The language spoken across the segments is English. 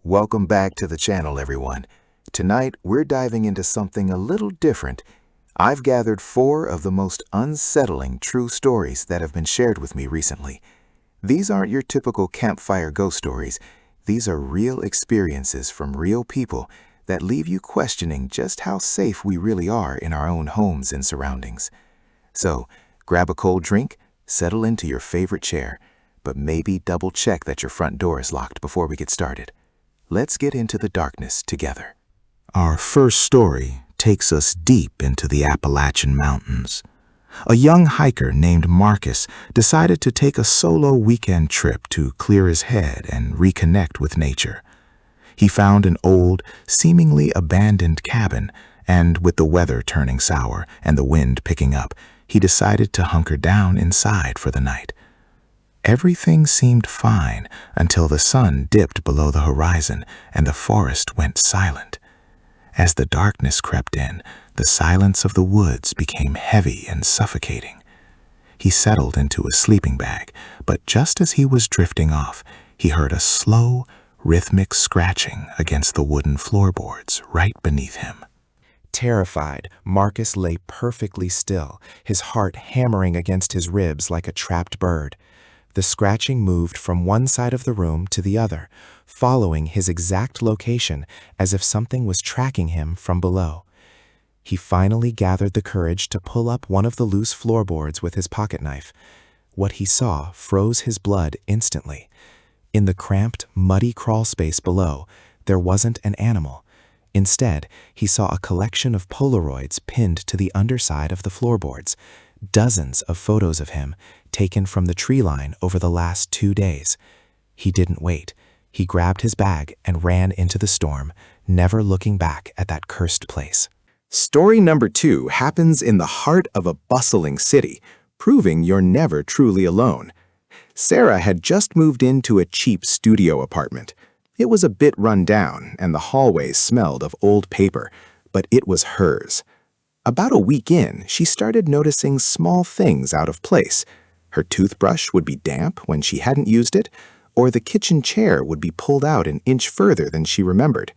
Welcome back to the channel, everyone. Tonight, we're diving into something a little different. I've gathered 4 of the most unsettling true stories that have been shared with me recently. These aren't your typical campfire ghost stories. These are real experiences from real people that leave you questioning just how safe we really are in our own homes and surroundings. So, grab a cold drink, settle into your favorite chair, but maybe double check that your front door is locked before we get started. Let's get into the darkness together. Our first story takes us deep into the Appalachian Mountains. A young hiker named Marcus decided to take a solo weekend trip to clear his head and reconnect with nature. He found an old, seemingly abandoned cabin, and with the weather turning sour and the wind picking up, he decided to hunker down inside for the night. Everything seemed fine until the sun dipped below the horizon and the forest went silent. As the darkness crept in, the silence of the woods became heavy and suffocating. He settled into a sleeping bag, but just as he was drifting off, he heard a slow, rhythmic scratching against the wooden floorboards right beneath him. Terrified, Marcus lay perfectly still, his heart hammering against his ribs like a trapped bird. The scratching moved from one side of the room to the other, following his exact location as if something was tracking him from below. He finally gathered the courage to pull up one of the loose floorboards with his pocket knife. What he saw froze his blood instantly. In the cramped, muddy crawl space below, there wasn't an animal. Instead, he saw a collection of Polaroids pinned to the underside of the floorboards. Dozens of photos of him, taken from the tree line over the last 2 days. He didn't wait. He grabbed his bag and ran into the storm, never looking back at that cursed place. Story number 2 happens in the heart of a bustling city, proving you're never truly alone. Sarah had just moved into a cheap studio apartment. It was a bit run down, and the hallways smelled of old paper, but it was hers. About a week in, she started noticing small things out of place. Her toothbrush would be damp when she hadn't used it, or the kitchen chair would be pulled out an inch further than she remembered.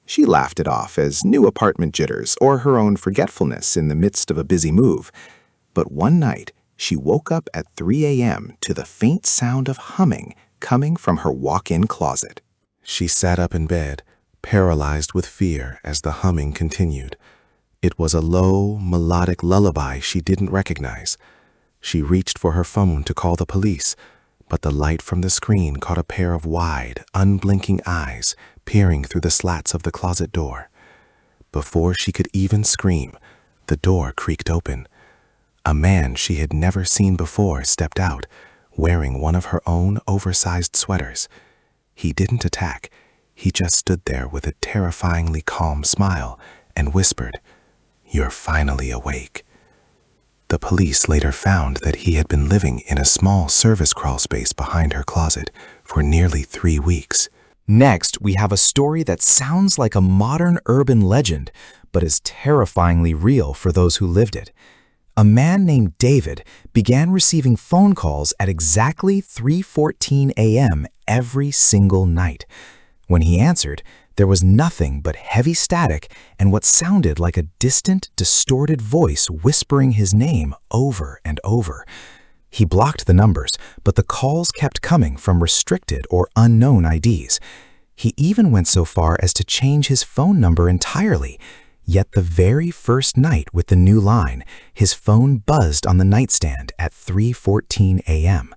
She laughed it off as new apartment jitters or her own forgetfulness in the midst of a busy move. But one night, she woke up at 3 a.m. to the faint sound of humming coming from her walk-in closet. She sat up in bed, paralyzed with fear as the humming continued. It was a low, melodic lullaby she didn't recognize. She reached for her phone to call the police, but the light from the screen caught a pair of wide, unblinking eyes peering through the slats of the closet door. Before she could even scream, the door creaked open. A man she had never seen before stepped out, wearing one of her own oversized sweaters. He didn't attack. He just stood there with a terrifyingly calm smile and whispered, "You're finally awake." The police later found that he had been living in a small service crawl space behind her closet for nearly 3 weeks. Next, we have a story that sounds like a modern urban legend, but is terrifyingly real for those who lived it. A man named David began receiving phone calls at exactly 3:14 a.m. every single night. When he answered, there was nothing but heavy static and what sounded like a distant, distorted voice whispering his name over and over. He blocked the numbers, but the calls kept coming from restricted or unknown IDs. He even went so far as to change his phone number entirely. Yet the very first night with the new line, his phone buzzed on the nightstand at 3:14 a.m.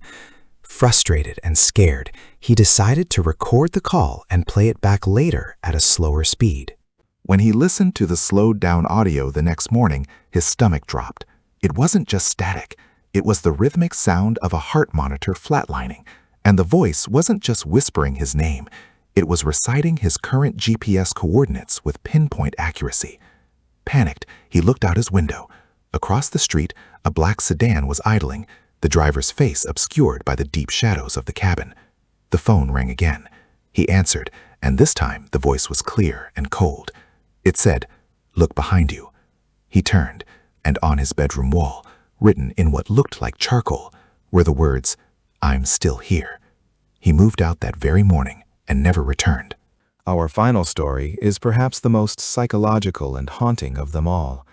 Frustrated and scared, he decided to record the call and play it back later at a slower speed. When he listened to the slowed-down audio the next morning, his stomach dropped. It wasn't just static. It was the rhythmic sound of a heart monitor flatlining. And the voice wasn't just whispering his name. It was reciting his current GPS coordinates with pinpoint accuracy. Panicked, he looked out his window. Across the street, a black sedan was idling, the driver's face obscured by the deep shadows of the cabin. The phone rang again. He answered, and this time the voice was clear and cold. It said, "Look behind you." He turned, and on his bedroom wall, written in what looked like charcoal, were the words, "I'm still here." He moved out that very morning and never returned. Our final story is perhaps the most psychological and haunting of them all.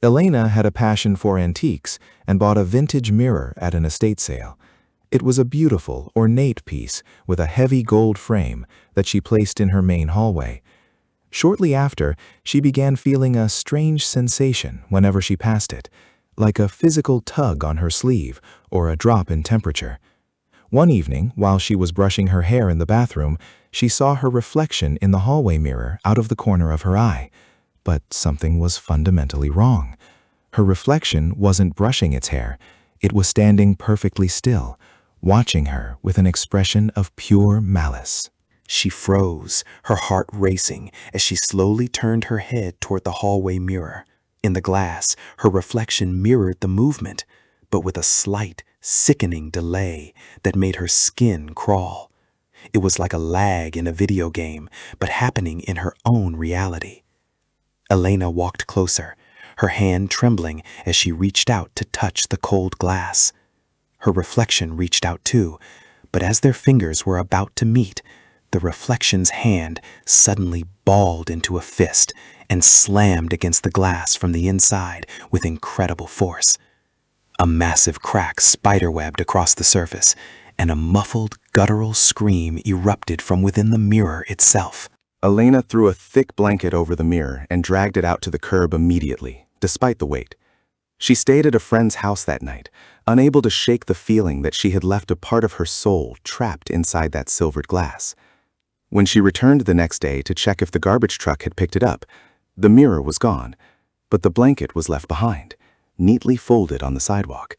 Elena had a passion for antiques and bought a vintage mirror at an estate sale. It was a beautiful, ornate piece with a heavy gold frame that she placed in her main hallway. Shortly after, she began feeling a strange sensation whenever she passed it, like a physical tug on her sleeve or a drop in temperature. One evening, while she was brushing her hair in the bathroom, she saw her reflection in the hallway mirror out of the corner of her eye. But something was fundamentally wrong. Her reflection wasn't brushing its hair. It was standing perfectly still, watching her with an expression of pure malice. She froze, her heart racing, as she slowly turned her head toward the hallway mirror. In the glass, her reflection mirrored the movement, but with a slight, sickening delay that made her skin crawl. It was like a lag in a video game, but happening in her own reality. Elena walked closer, her hand trembling as she reached out to touch the cold glass. Her reflection reached out too, but as their fingers were about to meet, the reflection's hand suddenly balled into a fist and slammed against the glass from the inside with incredible force. A massive crack spiderwebbed across the surface, and a muffled, guttural scream erupted from within the mirror itself. Elena threw a thick blanket over the mirror and dragged it out to the curb immediately, despite the weight. She stayed at a friend's house that night, unable to shake the feeling that she had left a part of her soul trapped inside that silvered glass. When she returned the next day to check if the garbage truck had picked it up, the mirror was gone, but the blanket was left behind, neatly folded on the sidewalk.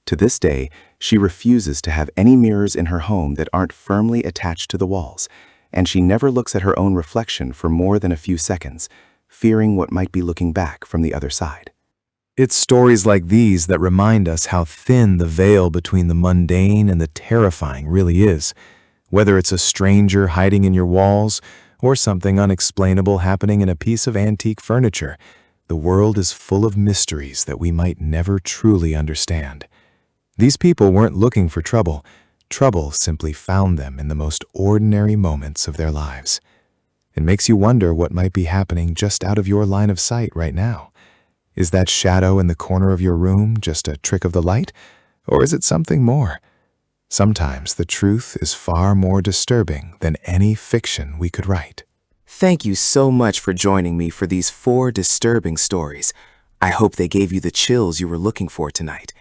To this day, she refuses to have any mirrors in her home that aren't firmly attached to the walls, and she never looks at her own reflection for more than a few seconds, fearing what might be looking back from the other side. It's stories like these that remind us how thin the veil between the mundane and the terrifying really is. Whether it's a stranger hiding in your walls or something unexplainable happening in a piece of antique furniture, the world is full of mysteries that we might never truly understand. These people weren't looking for trouble. Trouble simply found them in the most ordinary moments of their lives. It makes you wonder what might be happening just out of your line of sight right now. Is that shadow in the corner of your room just a trick of the light, or is it something more? Sometimes the truth is far more disturbing than any fiction we could write. Thank you so much for joining me for these 4 disturbing stories. I hope they gave you the chills you were looking for tonight.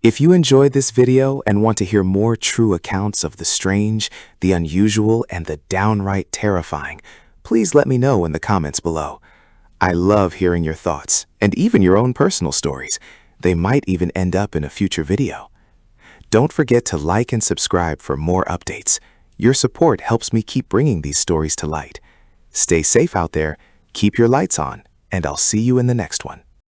If you enjoyed this video and want to hear more true accounts of the strange, the unusual, and the downright terrifying, please let me know in the comments below. I love hearing your thoughts, and even your own personal stories. They might even end up in a future video. Don't forget to like and subscribe for more updates. Your support helps me keep bringing these stories to light. Stay safe out there, keep your lights on, and I'll see you in the next one.